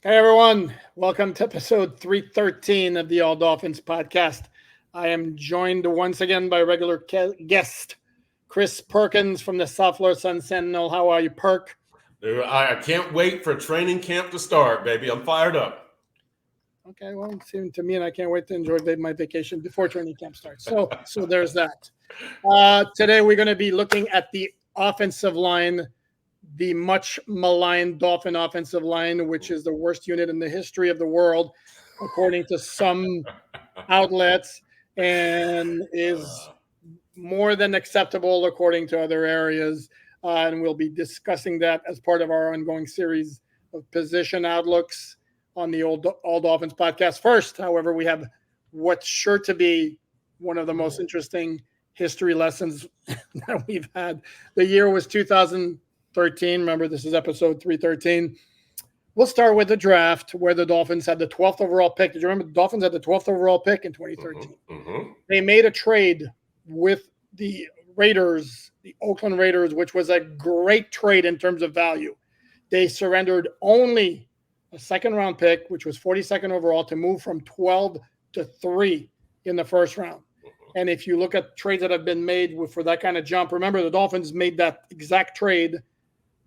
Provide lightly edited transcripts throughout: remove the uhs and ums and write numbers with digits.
Hey everyone, welcome to episode 313 of the All Dolphins podcast. I am joined once again by regular guest, Chris Perkins from the South Florida Sun-Sentinel. How are you, Perk? Dude, I can't wait for training camp to start, baby. I'm fired up. Okay, well, it seemed to me, and I can't wait to enjoy my vacation before training camp starts. So there's that. Today we're going to be looking at the offensive line, the much maligned Dolphin offensive line, which is the worst unit in the history of the world, according to some outlets, and is more than acceptable according to other areas. And we'll be discussing that as part of our ongoing series of position outlooks on the All Dolphins podcast. First, however, we have what's sure to be one of the most interesting history lessons that we've had. The year was 2013. Remember, this is episode 313. We'll start with the draft, where the Dolphins had the 12th overall pick. Did you remember the Dolphins had the 12th overall pick in 2013? Mm-hmm. They made a trade with the Raiders, the Oakland Raiders, which was a great trade in terms of value. They surrendered only a second-round pick, which was 42nd overall, to move from 12 to 3 in the first round. And if you look at trades that have been made for that kind of jump, remember the Dolphins made that exact trade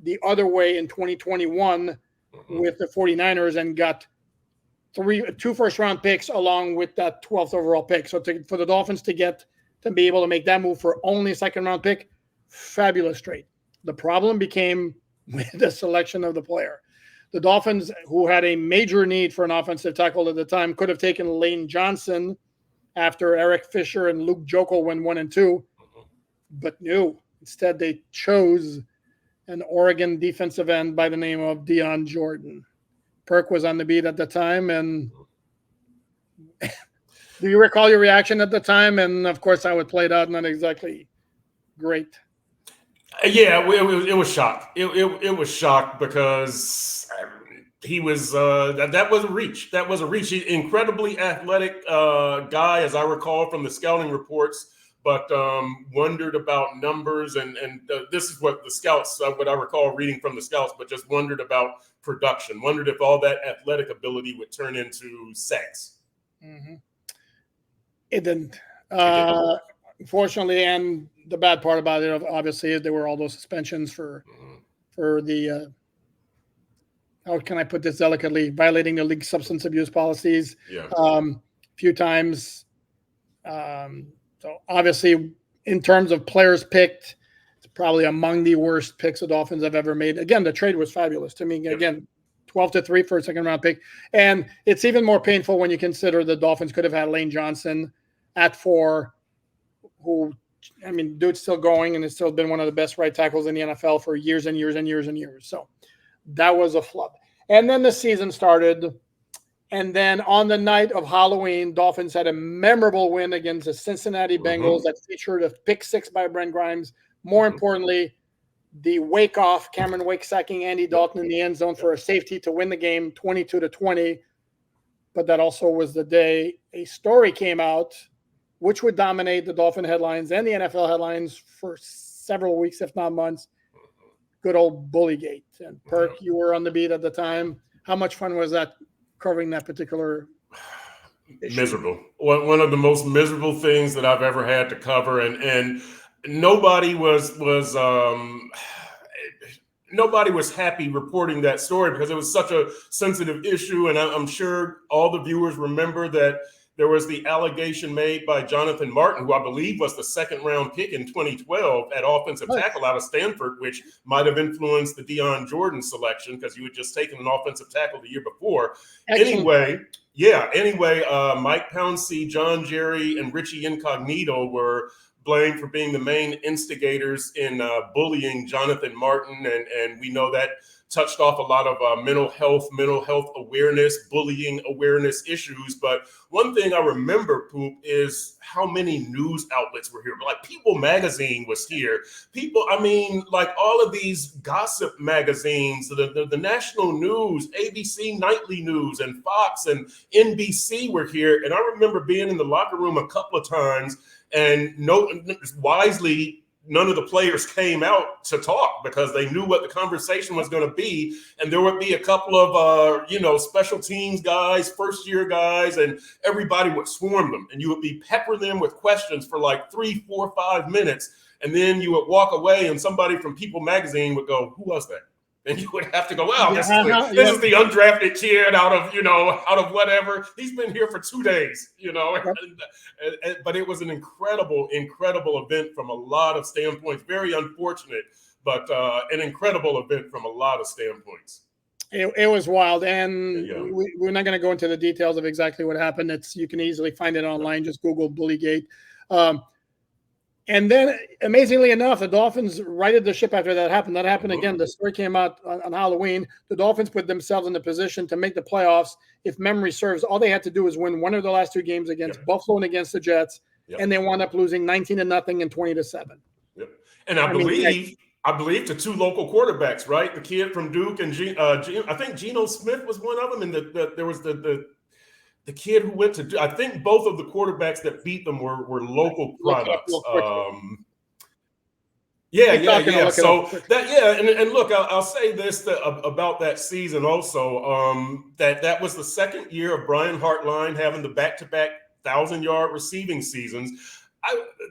the other way in 2021 with the 49ers and got two first-round picks along with that 12th overall pick. So for the Dolphins to be able to make that move for only a second-round pick, fabulous trade. The problem became with the selection of the player. The Dolphins, who had a major need for an offensive tackle at the time, could have taken Alain Johnson after Eric Fisher and Luke Joeckel went 1 and 2, but no. Instead, they chose an Oregon defensive end by the name of Deion Jordan. Perk was on the beat at the time, and do you recall your reaction at the time? And of course, how it played out, not exactly great. Yeah, it was shock. It was shock because he was that was a reach. That was a reach. He's incredibly athletic guy, as I recall from the scouting reports, but wondered about numbers and this is what the scouts, what I recall reading from the scouts, but just wondered about production. Wondered if all that athletic ability would turn into sacks. Mm-hmm. It didn't. Unfortunately, and the bad part about it, obviously, is there were all those suspensions for the how can I put this delicately, violating the league substance abuse policies a few times. So obviously, in terms of players picked, it's probably among the worst picks the Dolphins have ever made. Again, the trade was fabulous to me. Again, 12 to 3 for a second round pick. And it's even more painful when you consider the Dolphins could have had Alain Johnson at 4, who, I mean, dude's still going and has still been one of the best right tackles in the NFL for years and years and years and years. So that was a flub. And then the season started. And then on the night of Halloween, Dolphins had a memorable win against the Cincinnati Bengals that featured a pick 6 by Brent Grimes. More importantly, the wake off, Cameron Wake sacking Andy Dalton in the end zone for a safety to win the game 22-20. But that also was the day a story came out which would dominate the Dolphin headlines and the NFL headlines for several weeks, if not months. Good old bullygate. And Perk, you were on the beat at the time. How much fun was that covering that particular issue? Miserable. One of the most miserable things that I've ever had to cover, and nobody was happy reporting that story because it was such a sensitive issue. And I'm sure all the viewers remember that there was the allegation made by Jonathan Martin, who I believe was the second-round pick in 2012 at offensive tackle out of Stanford, which might have influenced the Deion Jordan selection because you had just taken an offensive tackle the year before. Excellent. Anyway, Mike Pouncey, John Jerry, and Richie Incognito were blamed for being the main instigators in bullying Jonathan Martin, and we know that touched off a lot of mental health awareness, bullying awareness issues. But one thing I remember, Poop, is how many news outlets were here. Like People Magazine was here. Like all of these gossip magazines, the national news, ABC Nightly News, and Fox and NBC were here. And I remember being in the locker room a couple of times and wisely none of the players came out to talk because they knew what the conversation was going to be. And there would be a couple of, special teams guys, first year guys, and everybody would swarm them. And you would be peppering them with questions for like 3, 4, 5 minutes. And then you would walk away and somebody from People magazine would go, "Who was that?" And you would have to go, "Wow, this is the undrafted kid out of whatever. He's been here for 2 days, But it was an incredible event from a lot of standpoints. Very unfortunate, but an incredible event from a lot of standpoints. It was wild, and we're not going to go into the details of exactly what happened. You can easily find it online. Just Google bullygate. And then, amazingly enough, the Dolphins righted the ship after that happened. That happened again. The story came out on Halloween. The Dolphins put themselves in the position to make the playoffs. If memory serves, all they had to do was win one of the last 2 games against Buffalo and against the Jets, and they wound up losing 19-0 and 20-7. Yep. And I believe to 2 local quarterbacks, right? The kid from Duke and I think Geno Smith was one of them, and there was the kid who went to, I think both of the quarterbacks that beat them were local products. So and look, I'll say this about that season also, that was the second year of Brian Hartline having the back-to-back 1,000-yard receiving seasons.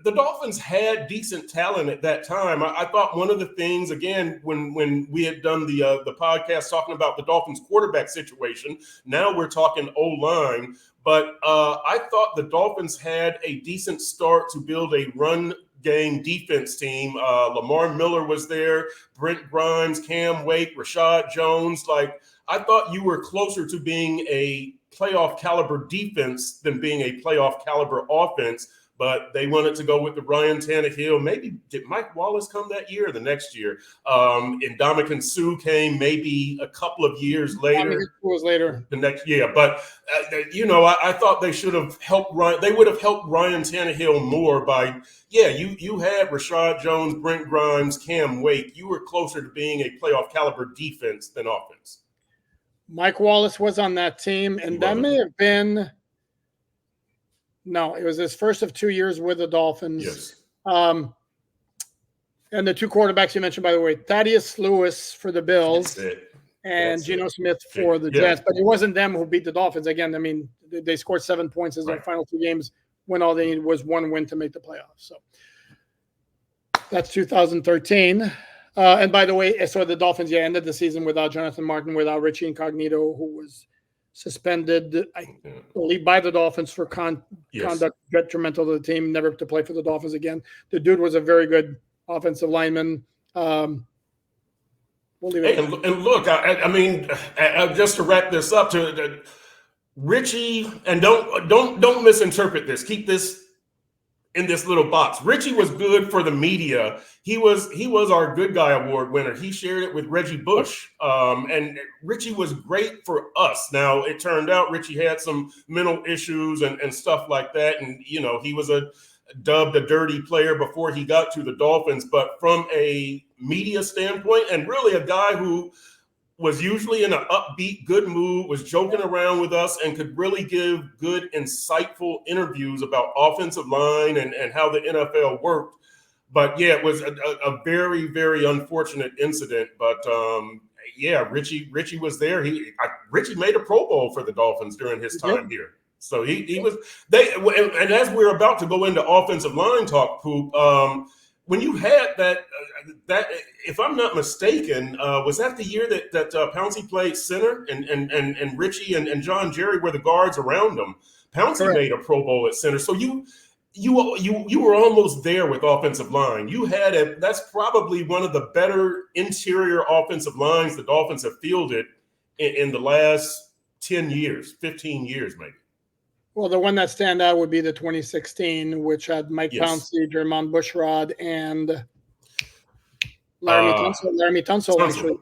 The Dolphins had decent talent at that time. I thought one of the things, again, when we had done the podcast talking about the Dolphins quarterback situation, now we're talking O-line, but I thought the Dolphins had a decent start to build a run game defense team. Lamar Miller was there, Brent Grimes, Cam Wake, Rashad Jones. Like, I thought you were closer to being a playoff caliber defense than being a playoff caliber offense. But they wanted to go with the Ryan Tannehill. Maybe did Mike Wallace come that year or the next year? And Ndamukong Suh came maybe a couple of years later. Was later. The next year. But, I thought they should have helped Ryan. They would have helped Ryan Tannehill more by, you had Rashad Jones, Brent Grimes, Cam Wake. You were closer to being a playoff caliber defense than offense. Mike Wallace was on that team, and that may have been – no, it was his first of 2 years with the Dolphins. Yes. And the 2 quarterbacks you mentioned, by the way, Thaddeus Lewis for the Bills and Geno Smith for the Jets. But it wasn't them who beat the Dolphins. Again, I mean, they scored 7 points in their final 2 games when all they needed was 1 win to make the playoffs. So that's 2013. And by the way, so the Dolphins ended the season without Jonathan Martin, without Richie Incognito, who was suspended, I believe, by the Dolphins for conduct detrimental to the team, never to play for the Dolphins again. The dude was a very good offensive lineman. We'll leave it. And look, I mean, just to wrap this up, to Richie, and don't misinterpret this. Keep this in this little box. Richie was good for the media. He was our Good Guy Award winner. He shared it with Reggie Bush. And Richie was great for us. Now, it turned out Richie had some mental issues and stuff like that. And, he was dubbed a dirty player before he got to the Dolphins. But from a media standpoint, and really a guy who was usually in an upbeat, good mood, was joking around with us, and could really give good, insightful interviews about offensive line and how the NFL worked. But, it was a very, very unfortunate incident. But, Richie was there. Richie made a Pro Bowl for the Dolphins during his time here. So he was – and as we're about to go into offensive line talk, Poop, when you had that, if I'm not mistaken, was that the year that Pouncey played center and Richie and John Jerry were the guards around him? Pouncey made a Pro Bowl at center. So you were almost there with offensive line. You had that's probably one of the better interior offensive lines the Dolphins have fielded in the last 10 years, 15 years maybe. Well, the one that stand out would be the 2016, which had Mike Pouncey, Jermon Bushrod, and Laramie Tunsil. Actually.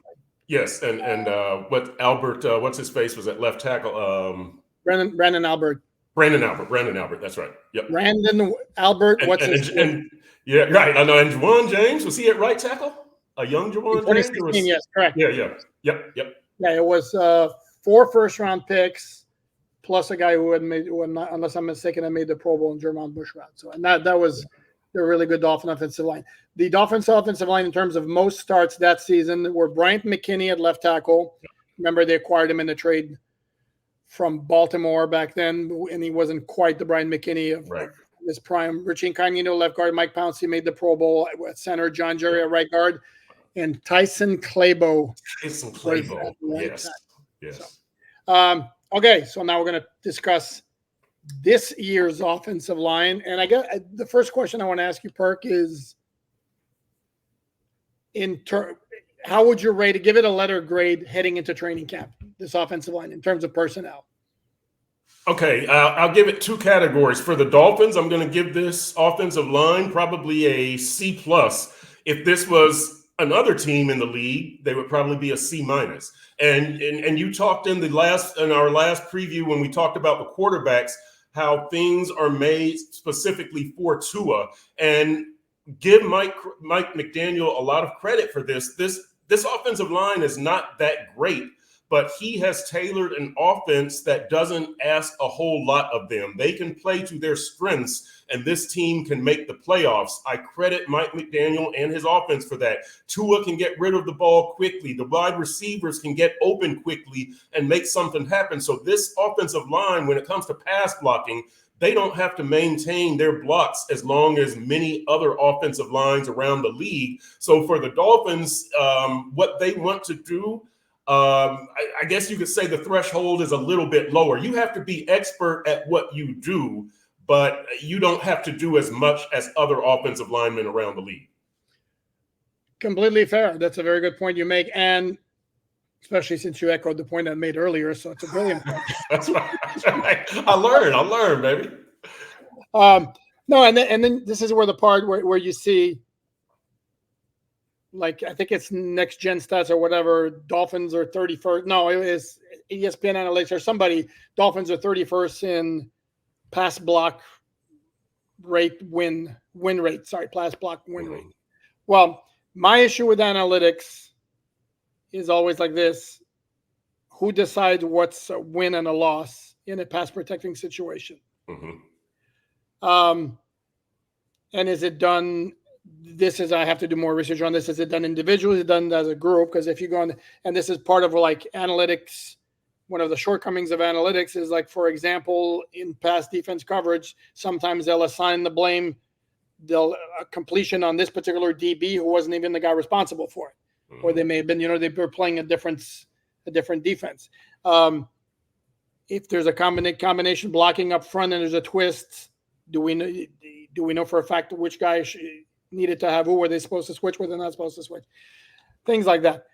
Yes, and what Albert, what's his face, was at left tackle? Brandon Albert. Brandon Albert. That's right. Yep. Brandon Albert. And yeah, right. I know. And Juwan James, was he at right tackle? A young Juwan James? 2016, yes, correct. Yeah. Yep. Yeah, it was 4 first-round picks plus a guy who had made, unless I'm mistaken, had made the Pro Bowl in Jermon Bushrod. So, and that was They're a really good Dolphin offensive line. The Dolphins offensive line in terms of most starts that season were Bryant McKinney at left tackle. Remember, they acquired him in the trade from Baltimore back then, and he wasn't quite the Bryant McKinney of his prime. Richie Incognito, left guard. Mike Pouncey made the Pro Bowl at center. John Jerry at right guard. And Tyson Clabo. Yes. Yes. So, okay, so now we're going to discuss this year's offensive line. And I guess the first question I want to ask you, Perk, is how would you rate it? Give it a letter grade heading into training camp, this offensive line, in terms of personnel. Okay, I'll give it 2 categories. For the Dolphins, I'm going to give this offensive line probably a C+. If this was another team in the league, they would probably be a C-. And you talked in our last preview when we talked about the quarterbacks, how things are made specifically for Tua, and give Mike McDaniel a lot of credit for this. This offensive line is not that great, but he has tailored an offense that doesn't ask a whole lot of them. They can play to their strengths, and this team can make the playoffs. I credit Mike McDaniel and his offense for that. Tua can get rid of the ball quickly. The wide receivers can get open quickly and make something happen. So this offensive line, when it comes to pass blocking, they don't have to maintain their blocks as long as many other offensive lines around the league. So for the Dolphins, what they want to do, I guess you could say the threshold is a little bit lower. You have to be expert at what you do, but you don't have to do as much as other offensive linemen around the league. Completely fair. That's a very good point you make. And especially since you echoed the point I made earlier. So it's a brilliant point. That's right. I learn, baby. No, and then this is where the part where you see, like, I think it's Next Gen Stats or whatever, Dolphins are 31st. No, it is ESPN Analytics or somebody. Dolphins are 31st in pass block rate, win rate. Sorry, pass block win rate. Well, my issue with analytics is always like this. Who decides what's a win and a loss in a pass protecting situation? And is it done? I have to do more research on this. Is it done individually? Is it done as a group? Because if you go on, and this is part of like analytics, one of the shortcomings of analytics is, like, for example, in pass defense coverage, sometimes they'll assign the blame, a completion on this particular DB who wasn't even the guy responsible for it. Or they may have been, they were playing a different defense. If there's a combination blocking up front and there's a twist, do we know for a fact which guy needed to have who? Were they supposed to switch? Were they not supposed to switch? Things like that.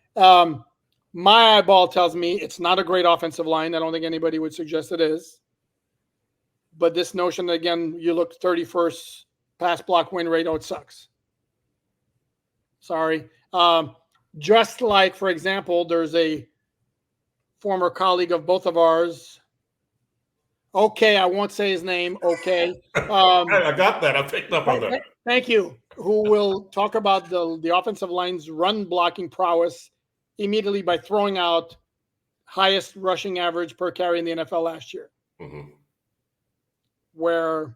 My eyeball tells me it's not a great offensive line. I don't think anybody would suggest it is. But this notion that, again, you look 31st pass block win rate, it sucks. Sorry. Just like, for example, there's a former colleague of both of ours. Okay, I won't say his name. Okay. I got that. I picked up on that. Thank you. Who will talk about the offensive line's run blocking prowess immediately by throwing out highest rushing average per carry in the NFL last year. Where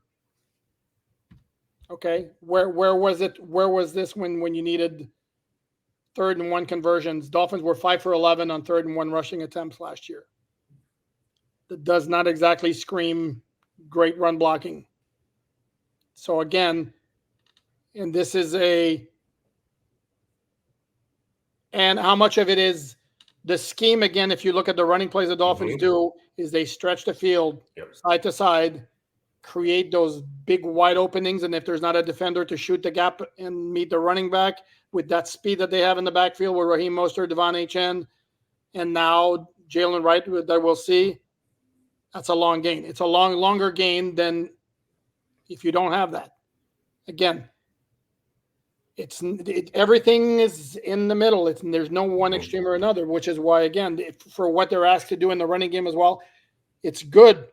was it? Where was this when you needed 3rd and 1 conversions? Dolphins were 5 for 11 on 3rd and 1 rushing attempts last year. That does not exactly scream great run blocking. So again, and this is and how much of it is the scheme? Again, if you look at the running plays the Dolphins do, is they stretch the field side to side, create those big wide openings, and if there's not a defender to shoot the gap and meet the running back with that speed that they have in the backfield with Raheem Mostert, Devon Achane, and now Jalen Wright that we'll see, that's a long gain. It's a longer gain than if you don't have that. Again, everything is in the middle. There's no one extreme or another, which is why, again, for what they're asked to do in the running game as well, it's good.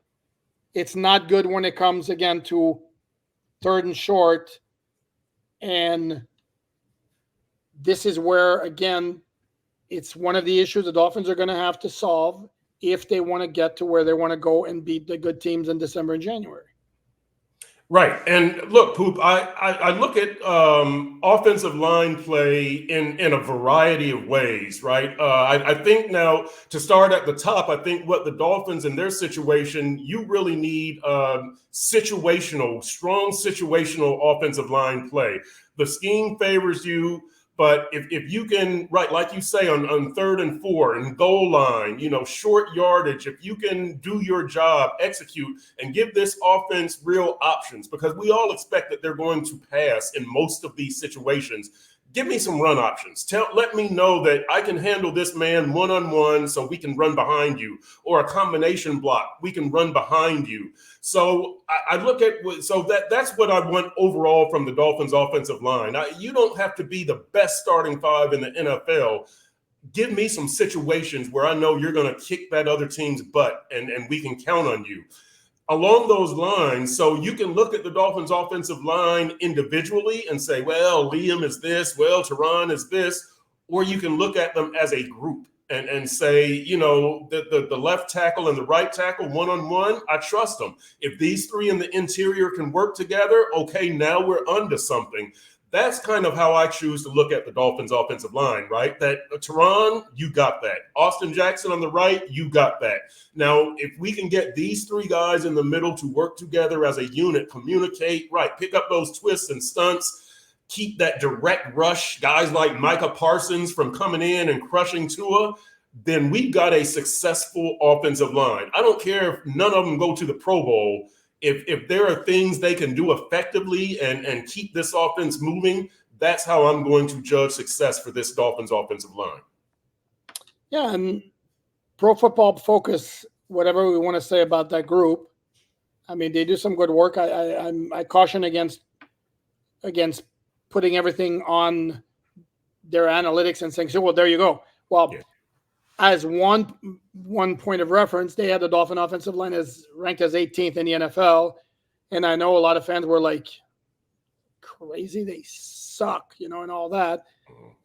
It's not good when it comes, again, to 3rd and short. And this is where, again, it's one of the issues the Dolphins are going to have to solve if they want to get to where they want to go and beat the good teams in December and January. Right. And look, Poop, I look at offensive line play in a variety of ways, right? I think now to start at the top, I think what the Dolphins in their situation, you really need strong situational offensive line play. The scheme favors you. But if you can, right, like you say, on 3rd and 4 and goal line, short yardage, if you can do your job, execute, and give this offense real options, because we all expect that they're going to pass in most of these situations. Give me some run options. Let me know that I can handle this man one-on-one so we can run behind you, or a combination block, we can run behind you. So I look at, that's what I want overall from the Dolphins offensive line. You don't have to be the best starting 5 in the NFL. Give me some situations where I know you're going to kick that other team's butt and we can count on you. Along those lines, so you can look at the Dolphins offensive line individually and say, well, Liam is this, well, Teron is this, or you can look at them as a group and say, the left tackle and the right tackle one-on-one, I trust them. If these 3 in the interior can work together, okay, now we're onto something. That's kind of how I choose to look at the Dolphins offensive line, right? That Teron, you got that. Austin Jackson on the right, you got that. Now, if we can get these 3 guys in the middle to work together as a unit, communicate, right, pick up those twists and stunts, keep that direct rush, guys like Micah Parsons from coming in and crushing Tua, then we've got a successful offensive line. I don't care if none of them go to the Pro Bowl. If there are things they can do effectively and keep this offense moving, that's how I'm going to judge success for this Dolphins offensive line. Yeah, and Pro Football Focus, whatever we want to say about that group, I mean, they do some good work. I caution against putting everything on their analytics and saying, so, well, there you go. Well, yeah. As one point of reference, they had the Dolphin offensive line as ranked as 18th in the NFL. And I know a lot of fans were like, crazy, they suck, and all that.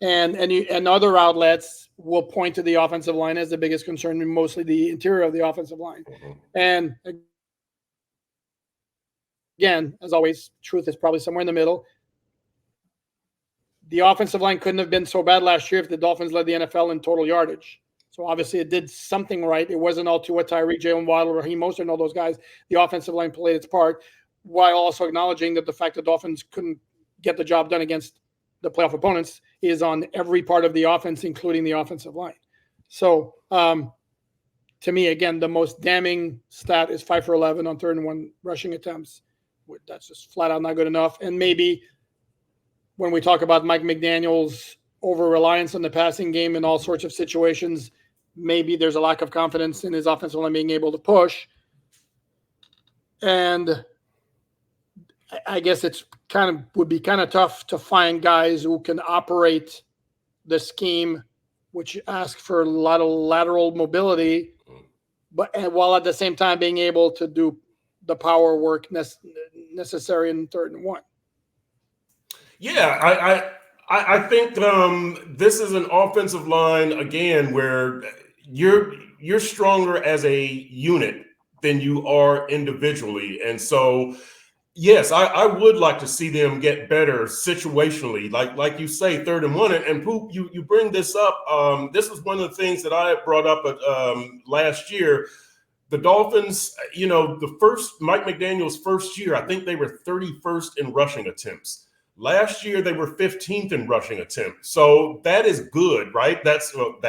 And other outlets will point to the offensive line as the biggest concern, mostly the interior of the offensive line. And again, as always, truth is probably somewhere in the middle. The offensive line couldn't have been so bad last year if the Dolphins led the NFL in total yardage. So obviously it did something right. It wasn't all Tua, Tyreek, Jalen Waddle, Raheem Mostert, and all those guys. The offensive line played its part, while also acknowledging that the fact that Dolphins couldn't get the job done against the playoff opponents is on every part of the offense, including the offensive line. So to me, again, the most damning stat is 5 for 11 on 3rd and 1 rushing attempts. That's just flat out not good enough. And maybe when we talk about Mike McDaniel's over-reliance on the passing game in all sorts of situations, maybe there's a lack of confidence in his offensive line being able to push. And I guess it's would be kind of tough to find guys who can operate the scheme, which asks for a lot of lateral mobility, but while at the same time being able to do the power work necessary in 3rd and 1. Yeah, I think this is an offensive line again where you're stronger as a unit than you are individually, and so yes, I would like to see them get better situationally, like you say, 3rd and 1. And Poop, you bring this up. This was one of the things that I brought up last year. The Dolphins, the first Mike McDaniel's first year, I think they were 31st in rushing attempts. Last year, they were 15th in rushing attempts. So that is good, right? That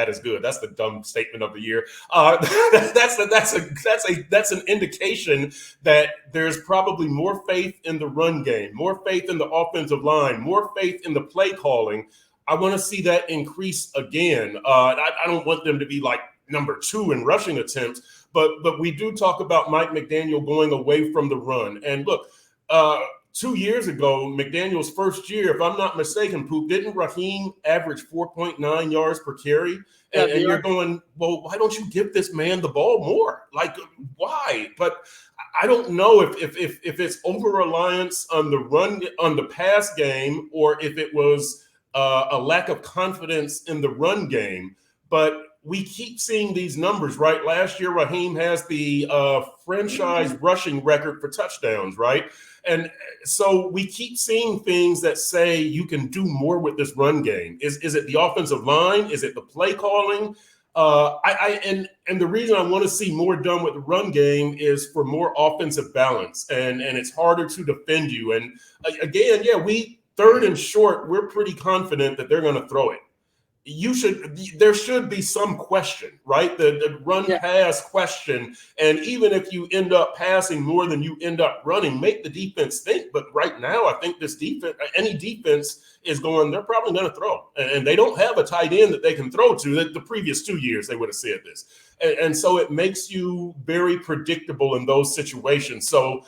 is good. That's the dumb statement of the year. That's an indication that there's probably more faith in the run game, more faith in the offensive line, more faith in the play calling. I want to see that increase again. I don't want them to be like number 2 in rushing attempts, but we do talk about Mike McDaniel going away from the run. And look, 2 years ago, McDaniel's first year, if I'm not mistaken, Poop, didn't Raheem average 4.9 yards per carry? And you're going, well, why don't you give this man the ball more? Like, why? But I don't know if it's over-reliance on the run, on the pass game, or if it was a lack of confidence in the run game. But we keep seeing these numbers, right? Last year, Raheem has the franchise rushing record for touchdowns, right? And so we keep seeing things that say you can do more with this run game. Is it the offensive line? Is it the play calling? And the reason I want to see more done with the run game is for more offensive balance, and it's harder to defend you. And again, yeah, we third and short, we're pretty confident that they're going to throw it. There should be some question, right? The run pass question. And even if you end up passing more than you end up running, make the defense think. But right now, I think this defense, any defense is going, they're probably going to throw. And they don't have a tight end that they can throw to. The previous 2 years, they would have said this. And so it makes you very predictable in those situations. So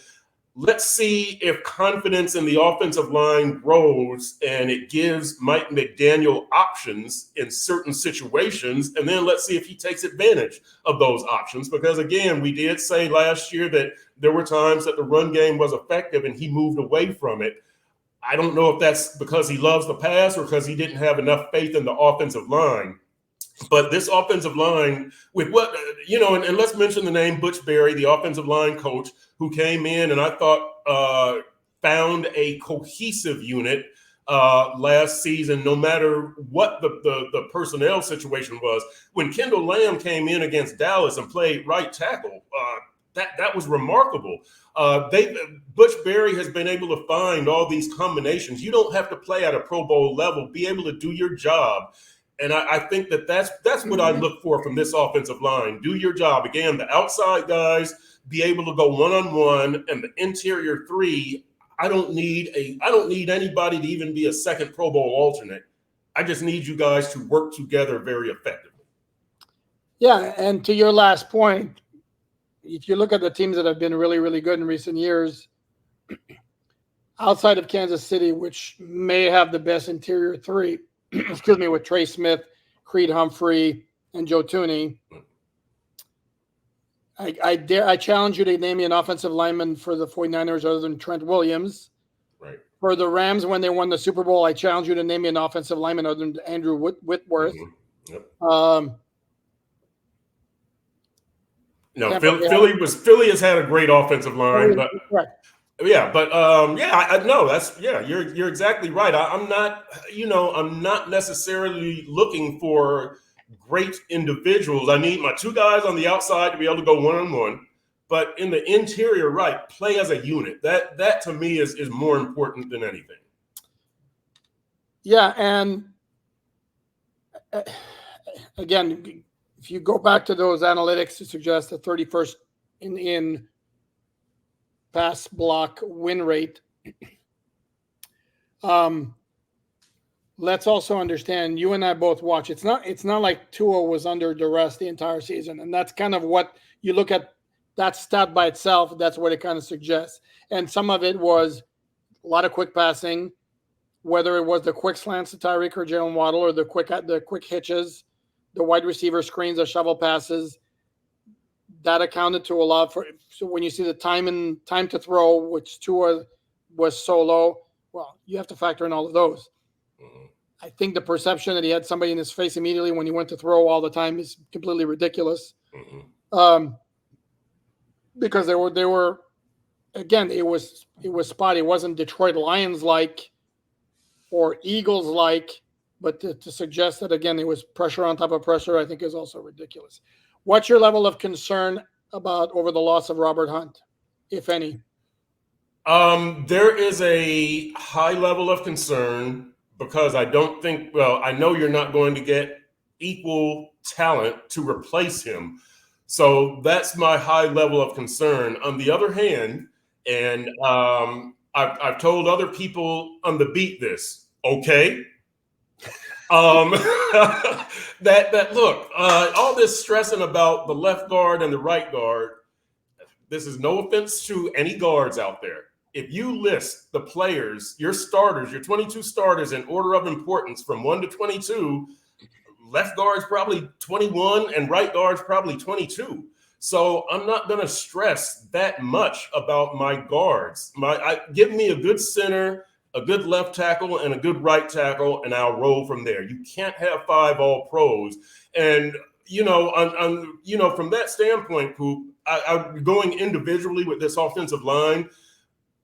let's see if confidence in the offensive line grows and it gives Mike McDaniel options in certain situations. And then let's see if he takes advantage of those options. Because, again, we did say last year that there were times that the run game was effective and he moved away from it. I don't know if that's because he loves the pass or because he didn't have enough faith in the offensive line. But this offensive line, with what, and let's mention the name Butch Berry, the offensive line coach, who came in and I thought found a cohesive unit last season, no matter what the personnel situation was. When Kendall Lamb came in against Dallas and played right tackle, that was remarkable. Butch Berry has been able to find all these combinations. You don't have to play at a Pro Bowl level, be able to do your job. And I think that's what I look for from this offensive line. Do your job. Again, the outside guys be able to go one-on-one, and the interior three, I don't need anybody to even be a second Pro Bowl alternate. I just need you guys to work together very effectively. Yeah, and to your last point, if you look at the teams that have been really, really good in recent years, outside of Kansas City, which may have the best interior three, excuse me, with Trey Smith, Creed Humphrey, and Joe Thuney. I challenge you to name me an offensive lineman for the 49ers other than Trent Williams. Right. For the Rams, when they won the Super Bowl, I challenge you to name me an offensive lineman other than Andrew Whitworth. Mm-hmm. Yep. No, Philly has had a great offensive line, but correct. Yeah, but you're exactly right. I'm not necessarily looking for great individuals. I need my two guys on the outside to be able to go one-on-one, but in the interior, right, play as a unit. That to me is more important than anything. Yeah, and again, if you go back to those analytics to suggest the 31st in pass block win rate. Let's also understand, you and I both watch. It's not like Tua was under duress the entire season, and that's kind of what you look at. That stat by itself, that's what it kind of suggests. And some of it was a lot of quick passing, whether it was the quick slants to Tyreek or Jalen Waddle, or the quick hitches, the wide receiver screens, the shovel passes. That accounted to a lot for. So when you see the time to throw, which Tua was so low, well, you have to factor in all of those. Mm-hmm. I think the perception that he had somebody in his face immediately when he went to throw all the time is completely ridiculous. Mm-hmm. Because they were again, it was spotty. It wasn't Detroit Lions like or Eagles like, but to suggest that again it was pressure on top of pressure, I think is also ridiculous. What's your level of concern over the loss of Robert Hunt, if any? There is a high level of concern because I know you're not going to get equal talent to replace him. So that's my high level of concern. On the other hand, and I've told other people on the beat this, okay? Look, all this stressing about the left guard and the right guard, this is no offense to any guards out there. If you list the players, your starters, your 22 starters in order of importance from 1 to 22, left guard's probably 21 and right guard's probably 22. So I'm not going to stress that much about my guards. Give me a good center, a good left tackle, and a good right tackle, and I'll roll from there. You can't have 5 all pros. And, from that standpoint, Poop, I going individually with this offensive line,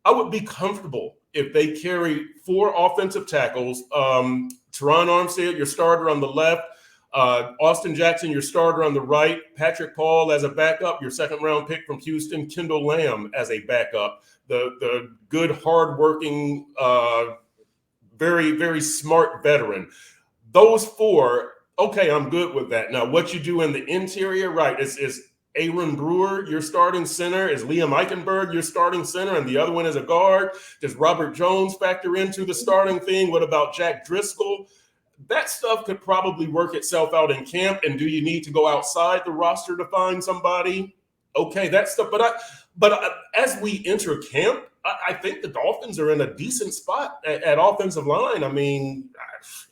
I would be comfortable if they carry 4 offensive tackles. Teron Armstead, your starter on the left. Austin Jackson, your starter on the right. Patrick Paul as a backup, your second-round pick from Houston. Kendall Lamb as a backup. The good, hardworking, very, very smart veteran. Those 4, okay, I'm good with that. Now, what you do in the interior, right, is Aaron Brewer, your starting center? Is Liam Eichenberg your starting center, and the other one is a guard? Does Robert Jones factor into the starting thing? What about Jack Driscoll? That stuff could probably work itself out in camp. And do you need to go outside the roster to find somebody? Okay, that stuff. But as we enter camp, I think the Dolphins are in a decent spot at offensive line. I mean,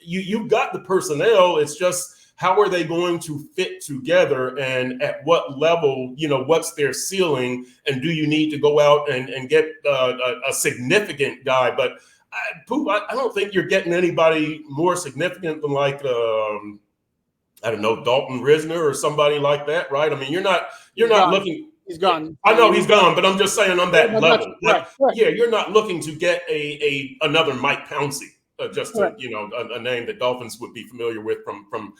you've got the personnel. It's just, how are they going to fit together, and at what level, what's their ceiling, and do you need to go out and get a significant guy? But Poop, I don't think you're getting anybody more significant than like, I don't know, Dalton Risner or somebody like that, right? I mean, you're not looking. He's gone. I know he's gone, but I'm just saying on that level. Right. Yeah, you're not looking to get another Mike Pouncey. A name that Dolphins would be familiar with from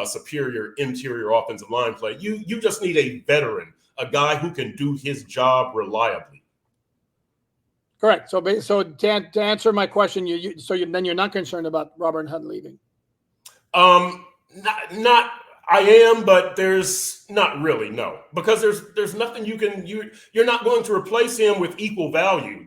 superior interior offensive line play. You just need a veteran, a guy who can do his job reliably. Correct. So to answer my question, then you're not concerned about Robert Hunt leaving. Not I am, but there's not really, no, because there's nothing you're not going to replace him with equal value.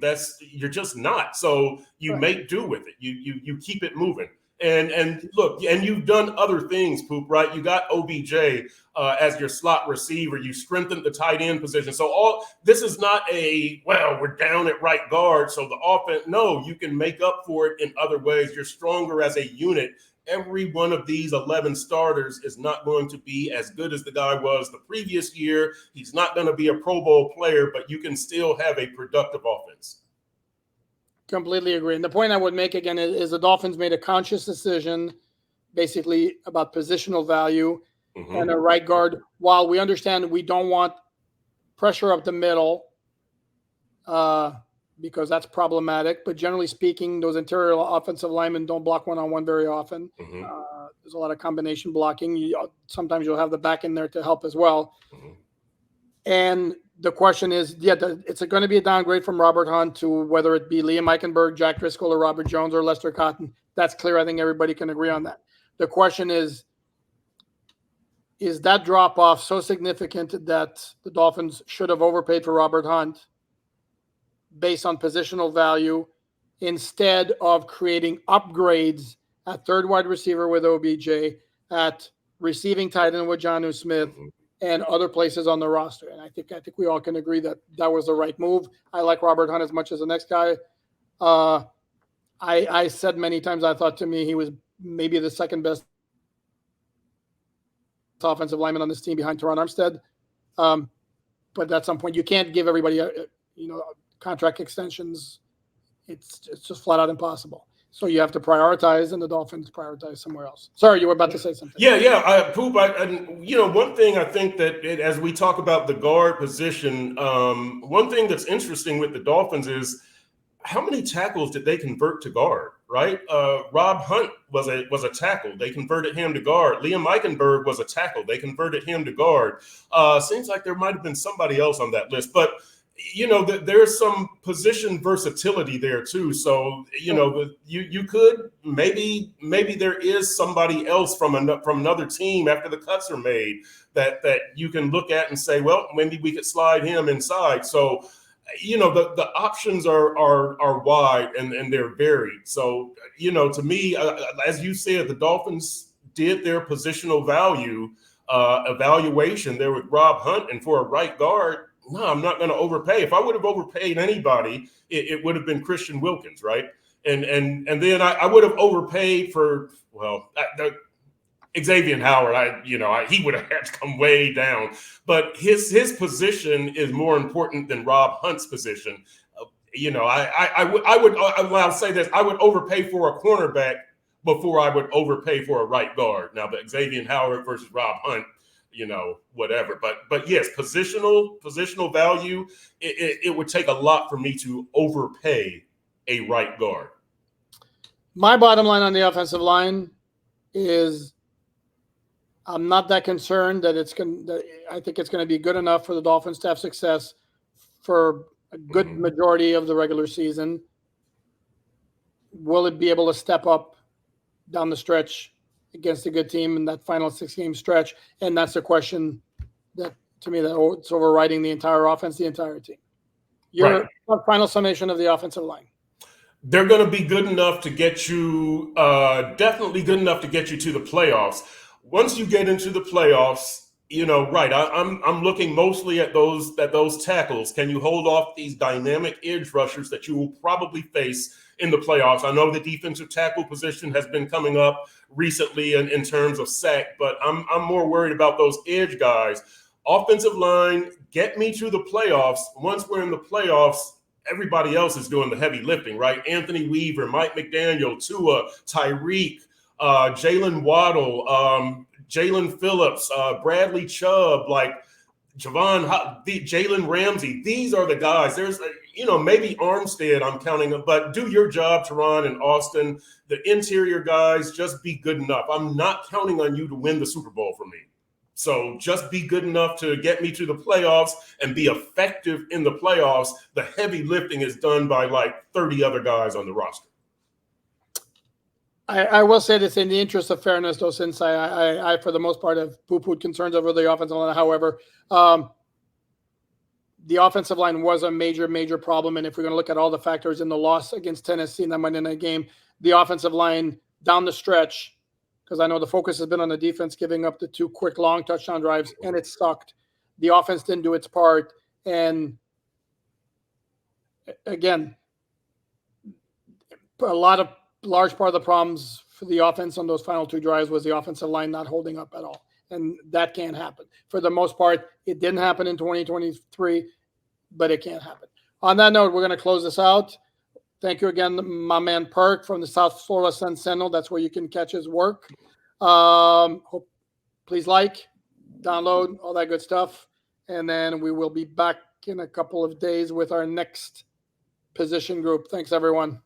You're just not. So you make do with it. You keep it moving. And look, and you've done other things, Poop, right? You got OBJ as your slot receiver. You strengthened the tight end position. So this is not we're down at right guard, so the offense, no, you can make up for it in other ways. You're stronger as a unit. Every one of these 11 starters is not going to be as good as the guy was the previous year. He's not going to be a Pro Bowl player, but you can still have a productive offense. Completely agree. And the point I would make again is the Dolphins made a conscious decision basically about positional value and a right guard. While we understand we don't want pressure up the middle because that's problematic, but generally speaking, those interior offensive linemen don't block one-on-one very often. There's a lot of combination blocking. Sometimes you'll have the back in there to help as well. And the question is, it's going to be a downgrade from Robert Hunt to whether it be Liam Eichenberg, Jack Driscoll, or Robert Jones, or Lester Cotton. That's clear. I think everybody can agree on that. The question is that drop-off so significant that the Dolphins should have overpaid for Robert Hunt based on positional value instead of creating upgrades at third wide receiver with OBJ, at receiving tight end with Jonnu Smith, and other places on the roster. And I think we all can agree that was the right move. I like Robert Hunt as much as the next guy. I said many times I thought to me he was maybe the second best offensive lineman on this team behind Teron Armstead. But at some point you can't give everybody contract extensions. It's just flat out impossible. So you have to prioritize, and the Dolphins prioritize somewhere else. Sorry, you were about to say something. Poop. One thing I think that as we talk about the guard position, one thing that's interesting with the Dolphins is how many tackles did they convert to guard? Right, Rob Hunt was a tackle. They converted him to guard. Liam Eichenberg was a tackle. They converted him to guard. Seems like there might have been somebody else on that list, but there's some position versatility there too. So, you could maybe there is somebody else from another team after the cuts are made that you can look at and say, well, maybe we could slide him inside. So, the options are wide and they're varied. So, to me, as you said, the Dolphins did their positional value evaluation there with Rob Hunt, and for a right guard, no, I'm not going to overpay. If I would have overpaid anybody, it would have been Christian Wilkins, right? And then I would have overpaid for Xavier Howard. He would have had to come way down. But his position is more important than Rob Hunt's position. I'll say this: I would overpay for a cornerback before I would overpay for a right guard. Now, but Xavier Howard versus Rob Hunt. whatever. But yes, positional value. It would take a lot for me to overpay a right guard. My bottom line on the offensive line is I'm not that concerned that I think it's going to be good enough for the Dolphins to have success for a good majority of the regular season. Will it be able to step up down the stretch against a good team in that final 6-game stretch? And that's the question that, to me, that's overriding the entire offense, the entire team. Your final summation of the offensive line. They're going to be good enough to get you, definitely good enough to get you to the playoffs. Once you get into the playoffs, I'm looking mostly at those tackles. Can you hold off these dynamic edge rushers that you will probably face in the playoffs? I know the defensive tackle position has been coming up recently in terms of sack, but I'm more worried about those edge guys. Offensive line, get me to the playoffs. Once we're in the playoffs, everybody else is doing the heavy lifting, right? Anthony Weaver, Mike McDaniel, Tua, Tyreek, Jalen Waddle, Jalen Phillips, Bradley Chubb, like Jalen Ramsey. These are the guys. There's, maybe Armstead I'm counting, but do your job, Teron and Austin. The interior guys, just be good enough. I'm not counting on you to win the Super Bowl for me. So just be good enough to get me to the playoffs and be effective in the playoffs. The heavy lifting is done by like 30 other guys on the roster. I will say this in the interest of fairness, though, since I for the most part, have poo-pooed concerns over the offensive line. However, the offensive line was a major, major problem. And if we're going to look at all the factors in the loss against Tennessee in that Monday night game, the offensive line down the stretch, because I know the focus has been on the defense giving up the 2 quick, long touchdown drives, and it sucked. The offense didn't do its part. And again, large part of the problems for the offense on those final 2 drives was the offensive line not holding up at all. And that can't happen. For the most part, it didn't happen in 2023, but it can't happen. On that note, we're going to close this out. Thank you again, my man Perk from the South Florida Sun-Sentinel. That's where you can catch his work. Please like, download, all that good stuff. And then we will be back in a couple of days with our next position group. Thanks, everyone.